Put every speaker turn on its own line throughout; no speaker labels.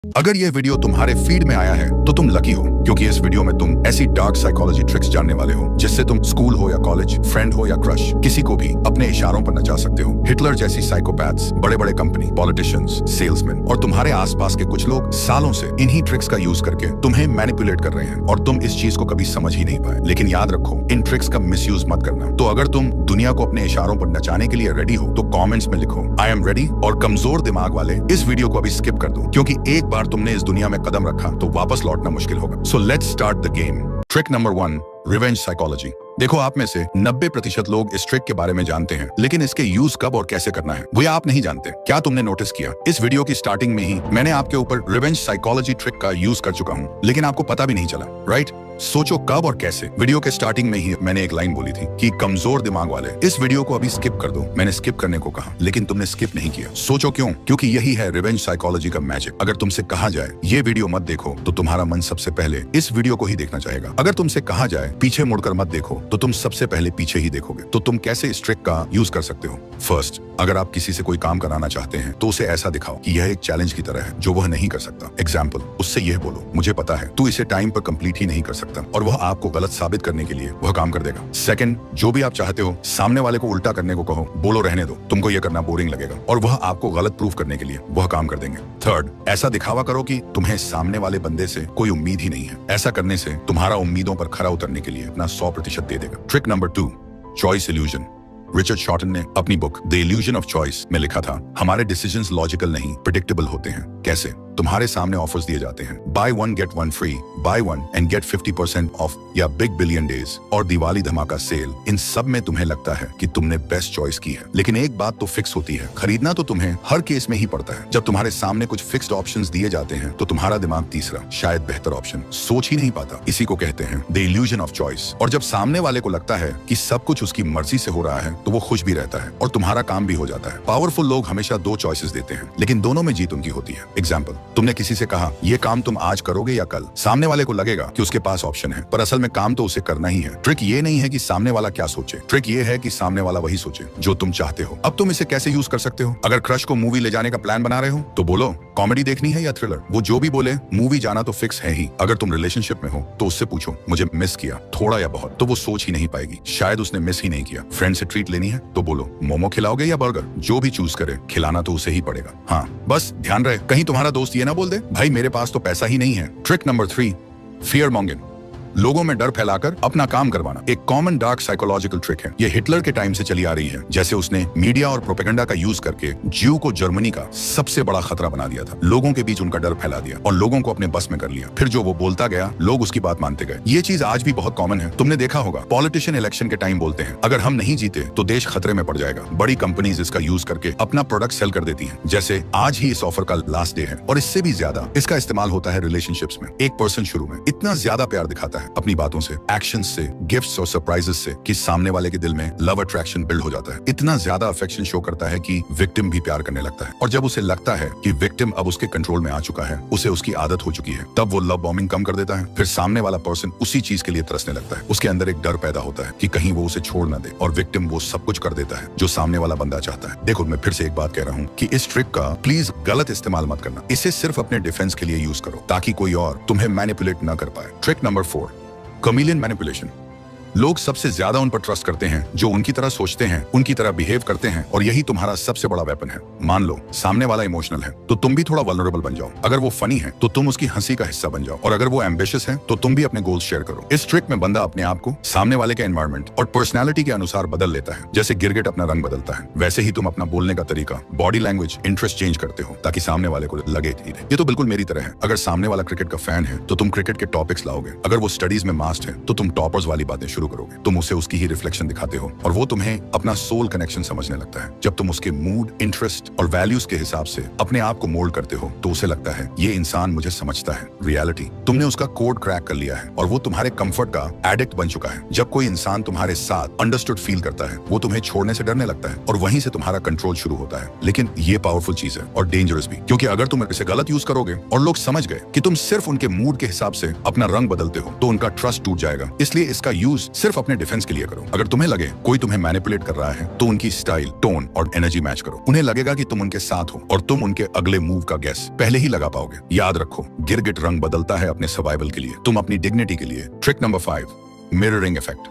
अगर यह वीडियो तुम्हारे फीड में आया है तो तुम लकी हो, क्योंकि इस वीडियो में तुम ऐसी डार्क साइकोलॉजी ट्रिक्स जानने वाले हो जिससे तुम स्कूल हो या कॉलेज, फ्रेंड हो या क्रश, किसी को भी अपने इशारों पर नचा सकते हो। हिटलर जैसी साइकोपैथ्स, बड़े बड़े कंपनी, पॉलिटिशियंस, सेल्समैन और तुम्हारे आसपास के कुछ लोग सालों से इन्हीं ट्रिक्स का यूज करके तुम्हें मैनिपुलेट कर रहे हैं और तुम इस चीज को कभी समझ ही नहीं पाए। लेकिन याद रखो, इन ट्रिक्स का मिसयूज मत करना। तो अगर तुम दुनिया को अपने इशारों पर नचाने के लिए रेडी हो तो कॉमेंट्स में लिखो आई एम रेडी, और कमजोर दिमाग वाले इस वीडियो को अभी स्किप कर दो, क्योंकि एक बार तुमने इस दुनिया में कदम रखा तो वापस लौटना मुश्किल होगा। So let's start the game. Trick number 1, revenge psychology. देखो, आप में से 90% लोग इस ट्रिक के बारे में जानते हैं, लेकिन इसके यूज कब और कैसे करना है वो आप नहीं जानते। क्या तुमने नोटिस किया, इस वीडियो की स्टार्टिंग में ही मैंने आपके ऊपर रिवेंज साइकोलॉजी ट्रिक का यूज कर चुका हूं, लेकिन आपको पता भी नहीं चला, राइट? सोचो कब और कैसे। वीडियो के स्टार्टिंग में ही मैंने एक लाइन बोली थी कि कमजोर दिमाग वाले इस वीडियो को अभी स्किप कर दो। मैंने स्किप करने को कहा, लेकिन तुमने स्किप नहीं किया। सोचो क्यों? क्योंकि यही है रिवेंज साइकोलॉजी का मैजिक। अगर तुमसे कहा जाए ये वीडियो मत देखो तो तुम्हारा मन सबसे पहले इस वीडियो को ही देखना चाहेगा। अगर तुमसे कहा जाए पीछे मुड़कर मत देखो तो तुम सबसे पहले पीछे ही देखोगे। तो तुम कैसे इस ट्रिक का यूज कर सकते हो? फर्स्ट, अगर आप किसी से कोई काम कराना चाहते हैं तो उसे ऐसा दिखाओ कि यह एक चैलेंज की तरह है जो वह नहीं कर सकता। एग्जाम्पल, उससे यह बोलो, मुझे पता है तू इसे टाइम पर कंप्लीट ही नहीं कर सकता, और वह आपको गलत साबित करने के लिए वह काम कर देगा। सेकंड, जो भी आप चाहते हो सामने वाले को उल्टा करने को कहो, बोलो रहने दो, तुमको यह करना बोरिंग लगेगा, और वह आपको गलत प्रूफ करने के लिए वह काम कर देंगे। थर्ड, ऐसा दिखावा करो कि तुम्हें सामने वाले बंदे से कोई उम्मीद ही नहीं है। ऐसा करने से तुम्हारा उम्मीदों पर खरा उतरने के लिए अपना 100% दे देगा। Trick number 2, choice illusion. Richard shorten ने अपनी book the illusion of choice में लिखा था, हमारे डिसीजंस लॉजिकल नहीं, प्रेडिक्टेबल होते हैं। कैसे? तुम्हारे सामने ऑफर्स दिए जाते हैं, buy one get one free, buy one and get 50% off, या बिग बिलियन डेज और दिवाली धमाका सेल। इन सब में तुम्हें लगता है कि तुमने बेस्ट चॉइस की है, लेकिन एक बात तो फिक्स होती है, खरीदना तो तुम्हें हर केस में ही पड़ता है। जब तुम्हारे सामने कुछ फिक्स्ड ऑप्शंस दिए जाते हैं तो तुम्हारा दिमाग तीसरा, शायद बेहतर ऑप्शन सोच ही नहीं पाता। इसी को कहते हैं द इल्यूजन ऑफ चॉइस। और जब सामने वाले को लगता है कि सब कुछ उसकी मर्जी से हो रहा है तो वो खुश भी रहता है और तुम्हारा काम भी हो जाता है। पावरफुल लोग हमेशा 2 चॉइसेस देते हैं, लेकिन दोनों में जीत उनकी होती है। एग्जाम्पल, तुमने किसी से कहा ये काम तुम आज करोगे या कल। सामने वाले को लगेगा कि उसके पास ऑप्शन है, पर असल में काम तो उसे करना ही है। ट्रिक ये नहीं है कि सामने वाला क्या सोचे, ट्रिक ये है कि सामने वाला वही सोचे जो तुम चाहते हो। अब तुम इसे कैसे यूज कर सकते हो? अगर क्रश को मूवी ले जाने का प्लान बना रहे हो तो बोलो कॉमेडी देखनी है या थ्रिलर, वो जो भी बोले मूवी जाना तो फिक्स है ही। अगर तुम रिलेशनशिप में हो तो उससे पूछो मुझे मिस किया थोड़ा या बहुत, तो वो सोच ही नहीं पाएगी, शायद उसने मिस ही नहीं किया। फ्रेंड से ट्रीट लेनी है तो बोलो मोमो खिलाओगे या बर्गर, जो भी चूज करे खिलाना तो उसे ही पड़ेगा। हाँ, बस ध्यान रहे कहीं तुम्हारा दोस्त ये ना बोल दे भाई मेरे पास तो पैसा ही नहीं है। Trick number 3, fear मॉन्गिंग। लोगों में डर फैलाकर अपना काम करवाना एक कॉमन डार्क साइकोलॉजिकल ट्रिक है। ये हिटलर के टाइम से चली आ रही है, जैसे उसने मीडिया और प्रोपेगेंडा का यूज करके ज्यू को जर्मनी का सबसे बड़ा खतरा बना दिया था। लोगों के बीच उनका डर फैला दिया और लोगों को अपने बस में कर लिया। फिर जो वो बोलता गया लोग उसकी बात मानते गए। ये चीज आज भी बहुत कॉमन है। तुमने देखा होगा पॉलिटिशियन इलेक्शन के टाइम बोलते हैं अगर हम नहीं जीते तो देश खतरे में पड़ जाएगा। बड़ी कंपनीज इसका यूज करके अपना प्रोडक्ट सेल कर देती है, जैसे आज ही इस ऑफर का लास्ट डे है। और इससे भी ज्यादा इसका इस्तेमाल होता है रिलेशनशिप्स में। एक पर्सन शुरू में इतना ज्यादा प्यार दिखाता है अपनी बातों से, एक्शन से, गिफ्ट्स और सरप्राइजेस से, कि सामने वाले के दिल में लव अट्रैक्शन बिल्ड हो जाता है। इतना ज्यादा अफेक्शन शो करता है कि विक्टिम भी प्यार करने लगता है। और जब उसे लगता है कि विक्टिम अब उसके कंट्रोल में आ चुका है, उसे उसकी आदत हो चुकी है, तब वो लव बॉम्बिंग कम कर देता है। फिर सामने वाला पर्सन उसी चीज के लिए तरसने लगता है। उसके अंदर एक डर पैदा होता है कि कहीं वो उसे छोड़ ना दे, और विक्टिम वो सब कुछ कर देता है जो सामने वाला बंदा चाहता है। देखो, मैं फिर से एक बात कह रहा हूँ कि इस ट्रिक का प्लीज गलत इस्तेमाल मत करना। इसे सिर्फ अपने डिफेंस के लिए यूज करो ताकि कोई और तुम्हें मैनिपुलेट ना कर पाए। Trick number 4, chameleon manipulation. लोग सबसे ज्यादा उन पर ट्रस्ट करते हैं जो उनकी तरह सोचते हैं, उनकी तरह बिहेव करते हैं, और यही तुम्हारा सबसे बड़ा वेपन है। मान लो सामने वाला इमोशनल है तो तुम भी थोड़ा वल्नरेबल बन जाओ। अगर वो फनी है तो तुम उसकी हंसी का हिस्सा बन जाओ, और अगर वो एम्बिशियस है तो तुम भी अपने गोल्स शेयर करो। इस ट्रिक में बंदा अपने आप को सामने वाले के एनवायरनमेंट और पर्सनैलिटी के अनुसार बदल लेता है। जैसे गिरगिट अपना रंग बदलता है, वैसे ही तुम अपना बोलने का तरीका, बॉडी लैंग्वेज, इंटरेस्ट चेंज करते हो ताकि सामने वाले को लगे धीरे। ये तो बिल्कुल मेरी तरह है। अगर सामने वाला क्रिकेट का फैन है तो तुम क्रिकेट के टॉपिक्स लाओगे। अगर वो स्टडीज में मास्ट है तो तुम टॉपर्स वाली बातें शुरू करोगे। तुम उसे उसकी ही रिफ्लेक्शन दिखाते हो और वो तुम्हें अपना सोल कनेक्शन समझने लगता है। जब तुम उसके मूड, इंटरेस्ट और वैल्यूज के हिसाब से अपने आप को मोल्ड करते हो तो उसे लगता है ये इंसान मुझे समझता है। रियलिटी, तुमने उसका कोड क्रैक कर लिया है और वो तुम्हारे कंफर्ट का एडिक्ट बन चुका है। जब कोई इंसान तुम्हारे साथ अंडरस्टूड फील करता है वो तुम्हें छोड़ने से डरने लगता है और वहीं से तुम्हारा कंट्रोल शुरू होता है। लेकिन ये पावरफुल चीज है और डेंजरस भी, क्योंकि अगर तुम इसे गलत यूज करोगे और लोग समझ गए कि तुम सिर्फ उनके मूड के हिसाब से अपना रंग बदलते हो तो उनका ट्रस्ट टूट जाएगा। इसलिए इसका यूज सिर्फ अपने डिफेंस के लिए करो। अगर तुम्हें लगे कोई तुम्हें मैनिपुलेट कर रहा है तो उनकी स्टाइल, टोन और एनर्जी मैच करो। उन्हें लगेगा कि तुम उनके साथ हो और तुम उनके अगले मूव का गेस पहले ही लगा पाओगे। याद रखो, गिरगिट रंग बदलता है अपने सर्वाइवल के लिए, तुम अपनी डिग्निटी के लिए। Trick number 5, mirroring effect.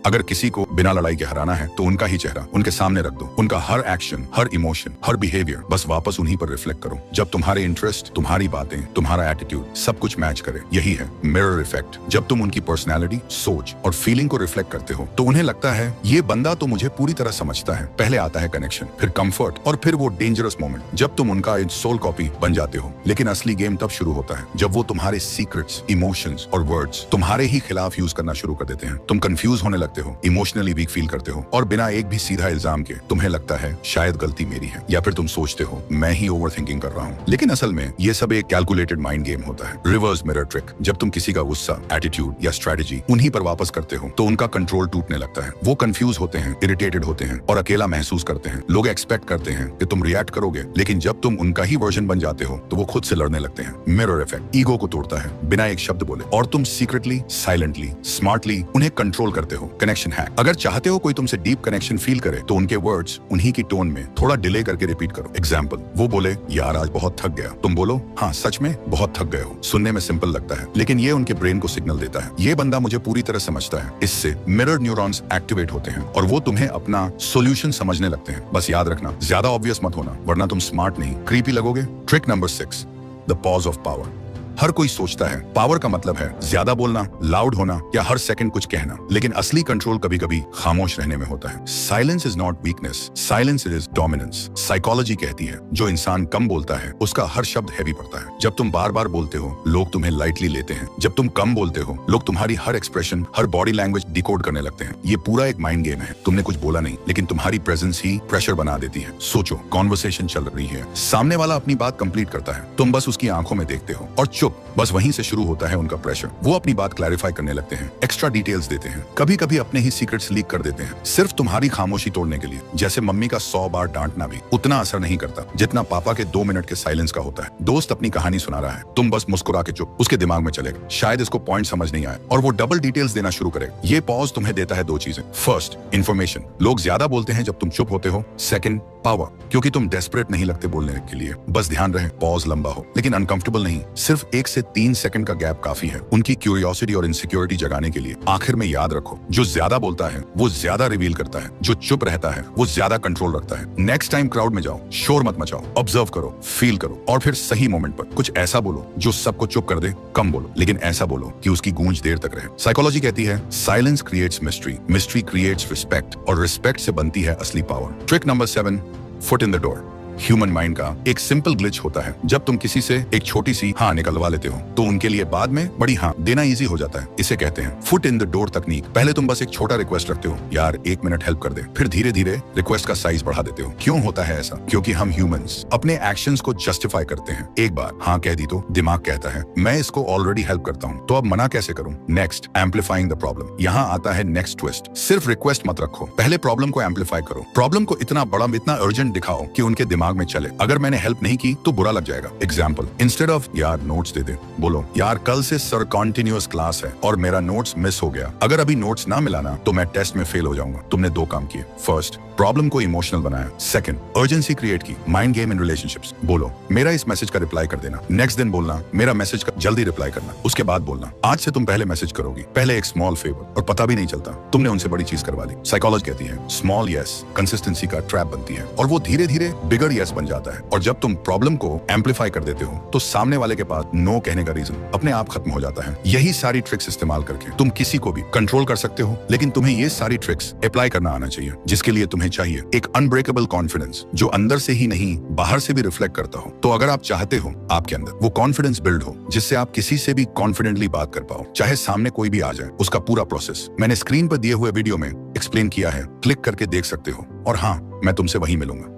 अगर किसी को बिना लड़ाई के हराना है तो उनका ही चेहरा उनके सामने रख दो। उनका हर एक्शन, हर इमोशन, हर बिहेवियर बस वापस उन्हीं पर रिफ्लेक्ट करो। जब तुम्हारे इंटरेस्ट, तुम्हारी बातें, तुम्हारा एटीट्यूड सब कुछ मैच करे, यही है मिरर इफेक्ट। जब तुम उनकी पर्सनैलिटी, सोच और फीलिंग को रिफ्लेक्ट करते हो तो उन्हें लगता है ये बंदा तो मुझे पूरी तरह समझता है। पहले आता है कनेक्शन, फिर कंफर्ट और फिर वो डेंजरस मोमेंट जब तुम उनका सोल कॉपी बन जाते हो। लेकिन असली गेम तब शुरू होता है जब वो तुम्हारे सीक्रेट्स, इमोशंस और वर्ड्स तुम्हारे ही खिलाफ यूज करना शुरू कर देते हैं। तुम कंफ्यूज होने लगते हो, इमोशनली वीक फील करते हो और बिना एक भी सीधा इल्जाम के तुम्हें लगता है शायद गलती मेरी है, या फिर तुम सोचते हो मैं ही ओवरथिंकिंग कर रहा हूँ। लेकिन असल में ये सब एक कैलकुलेटेड माइंड गेम होता है। Reverse mirror trick. जब तुम किसी का गुस्सा, एटीट्यूड या स्ट्रेटेजी उन्हीं पर वापस करते हो तो उनका कंट्रोल टूटने लगता है। वो कंफ्यूज होते हैं, इरिटेटेड होते हैं और अकेला महसूस करते हैं। लोग एक्सपेक्ट करते हैं कि तुम रिएक्ट करोगे, लेकिन जब तुम उनका ही वर्जन बन जाते हो तो वो खुद से लड़ने लगते हैं। मिरर इफेक्ट ईगो को तोड़ता है बिना एक शब्द बोले, और तुम सीक्रेटली, साइलेंटली, स्मार्टली उन्हें कंट्रोल करते हो। Connection hack. अगर चाहते हो कोई तुमसे डीप कनेक्शन फील करे तो उनके वर्ड्स उन्हीं की टोन में थोड़ा डिले करके रिपीट करो। एग्जाम्पल, वो बोले यार आज बहुत थक गया, तुम बोलो हाँ सच में बहुत थक गए हो। सुनने में सिंपल लगता है लेकिन ये उनके ब्रेन को सिग्नल देता है ये बंदा मुझे पूरी तरह समझता है। इससे मिरर न्यूरॉन्स एक्टिवेट होते हैं और वो तुम्हें अपना सोल्यूशन समझने लगते हैं। बस याद रखना, ज्यादा ऑब्वियस मत होना वरना तुम स्मार्ट नहीं, क्रीपी लगोगे। Trick number 6, the pause of power. हर कोई सोचता है पावर का मतलब है ज्यादा बोलना, लाउड होना या हर सेकंड कुछ कहना, लेकिन असली कंट्रोल कभी कभी खामोश रहने में होता है। Silence is not weakness, silence is dominance. Psychology कहती है जो इंसान कम बोलता है उसका हर शब्द हैवी पड़ता है। जब तुम बार बार बोलते हो लोग तुम्हें लाइटली लेते हैं। जब तुम कम बोलते हो लोग तुम्हारी हर एक्सप्रेशन, हर बॉडी लैंग्वेज डिकोड करने लगते हैं। ये पूरा एक माइंड गेम है। तुमने कुछ बोला नहीं लेकिन तुम्हारी प्रेजेंस ही प्रेशर बना देती है। सोचो, कॉन्वर्सेशन चल रही है, सामने वाला अपनी बात कंप्लीट करता है, तुम बस उसकी आंखों में देखते हो और चुप। बस वहीं से शुरू होता है उनका प्रेशर। वो अपनी बात क्लैरिफाई करने लगते हैं, एक्स्ट्रा डिटेल्स देते हैं, कभी कभी अपने ही सीक्रेट्स लीक कर देते हैं, सिर्फ तुम्हारी खामोशी तोड़ने के लिए। जैसे मम्मी का 100 बार डांटना भी उतना असर नहीं करता जितना पापा के 2 मिनट के साइलेंस का होता है। दोस्त अपनी कहानी सुना रहा है, तुम बस मुस्कुरा के चुप। उसके दिमाग में चलेगा शायद इसको पॉइंट समझ नहीं आए और वो डबल डिटेल्स देना शुरू करे। ये पॉज तुम्हें देता है 2 चीजें। First, information. लोग ज्यादा बोलते हैं जब तुम चुप होते हो। सेकंड, पावर, क्योंकि तुम डेस्परेट नहीं लगते बोलने के लिए। बस ध्यान रहे पॉज लंबा हो लेकिन अनकंफर्टेबल नहीं। सिर्फ 1 से 3 सेकंड का गैप काफी है उनकी क्यूरियोसिटी और इनसिक्योरिटी जगाने के लिए। आखिर में याद रखो, जो ज्यादा बोलता है वो ज्यादा रिवील करता है, जो चुप रहता है वो ज्यादा कंट्रोल रखता है। नेक्स्ट टाइम क्राउड में जाओ, शोर मत मचाओ, ऑब्जर्व करो, फील करो और फिर सही मोमेंट पर कुछ ऐसा बोलो जो सबको चुप कर दे। कम बोलो लेकिन ऐसा बोलो कि उसकी गूंज देर तक रहे। साइकोलॉजी कहती है silence creates mystery, mystery creates respect और रिस्पेक्ट से बनती है असली power. Trick number 7, foot in the door. Human mind का एक सिंपल ग्लिच होता है। जब तुम किसी से एक छोटी सी हाँ निकलवा लेते हो तो उनके लिए बाद में बड़ी हाँ देना इजी हो जाता है। इसे कहते हैं फुट इन द डोर तकनीक। पहले तुम बस एक छोटा रिक्वेस्ट रखते हो, यार 1 मिनट हेल्प कर दे, फिर धीरे धीरे रिक्वेस्ट का साइज बढ़ा देते हो। क्यों होता है ऐसा? क्योंकि हम ह्यूमंस अपने एक्शंस को जस्टिफाई करते हैं। एक बार हाँ कह दी तो दिमाग कहता है मैं इसको ऑलरेडी हेल्प करता हूँ तो अब मना कैसे करूँ। Next, amplifying the problem. यहाँ आता है नेक्स्ट ट्विस्ट। सिर्फ रिक्वेस्ट मत रखो, पहले प्रॉब्लम को एम्पलीफाई करो। प्रॉब्लम को इतना बड़ा, इतना अर्जेंट दिखाओ कि उनके दिमाग में चले अगर मैंने हेल्प नहीं की तो बुरा लग जाएगा। एग्जाम्पल, इंस्टेड ऑफ यार नोट्स दे दे, बोलो यार कल से सर कॉन्टिन्यूअस क्लास है और मेरा नोट्स मिस हो गया, अगर अभी नोट्स ना मिलाना तो मैं टेस्ट में फेल हो जाऊंगा। तुमने 2 काम किए। फर्स्ट, प्रॉब्लम को इमोशनल बनाया। सेकंड, अर्जेंसी क्रिएट की। Mind game in relationships. बोलो मेरा इस मैसेज का रिप्लाई कर देना। नेक्स्ट दिन बोलना मेरा मैसेज का जल्दी रिप्लाई करना। उसके बाद बोलना आज से तुम पहले मैसेज करोगी। पहले एक स्मॉल फेवर और पता भी नहीं चलता तुमने उनसे बड़ी चीज करवा ली। साइकोलॉजी कहती है स्मॉल यस कंसिस्टेंसी का ट्रैप बनती है और वो धीरे धीरे बिगर यस बन जाता है। और जब तुम प्रॉब्लम को एम्पलीफाई कर देते हो तो सामने वाले के पास नो कहने का रीजन अपने आप खत्म हो जाता है। यही सारी ट्रिक्स इस्तेमाल करके तुम किसी को भी कंट्रोल कर सकते हो, लेकिन तुम्हें ये सारी ट्रिक्स अप्लाई करना आना चाहिए, जिसके लिए तुम्हें चाहिए एक अनब्रेकेबल कॉन्फिडेंस जो अंदर से ही नहीं बाहर से भी रिफ्लेक्ट करता हो। तो अगर आप चाहते हो आपके अंदर वो कॉन्फिडेंस बिल्ड हो जिससे आप किसी से भी कॉन्फिडेंटली बात कर पाओ, चाहे सामने कोई भी आ जाए, उसका पूरा प्रोसेस मैंने स्क्रीन पर दिए हुए वीडियो में एक्सप्लेन किया है, क्लिक करके देख सकते हो। और हाँ, मैं तुमसे वहीं मिलूंगा।